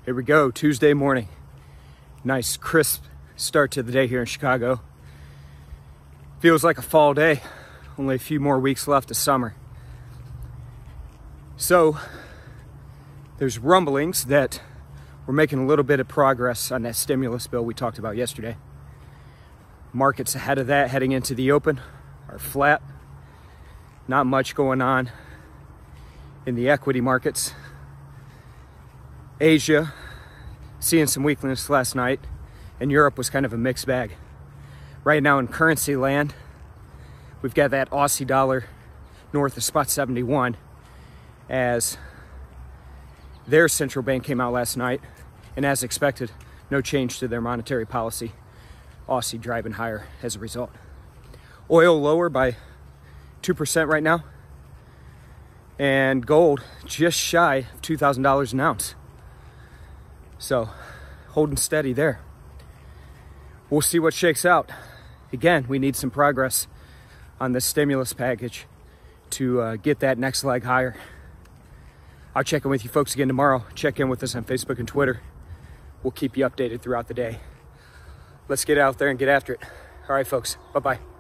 Here we go, Tuesday morning. Nice crisp start to the day here in Chicago. Feels like a fall day. Only a few more weeks left of summer. So there's rumblings that we're making a little bit of progress on that stimulus bill we talked about yesterday. Markets ahead of that, heading into the open, are flat. Not much going on in the equity markets. Asia, seeing some weakness last night, and Europe was kind of a mixed bag. Right now in currency land, we've got that Aussie dollar north of spot 71 as their central bank came out last night, and as expected, no change to their monetary policy. Aussie driving higher as a result. Oil lower by 2% right now, and gold just shy of $2,000 an ounce. So holding steady there. We'll see what shakes out. Again, we need some progress on this stimulus package to get that next leg higher. I'll check in with you folks again tomorrow. Check in with us on Facebook and Twitter. We'll keep you updated throughout the day. Let's get out there and get after it. All right, folks. Bye-bye.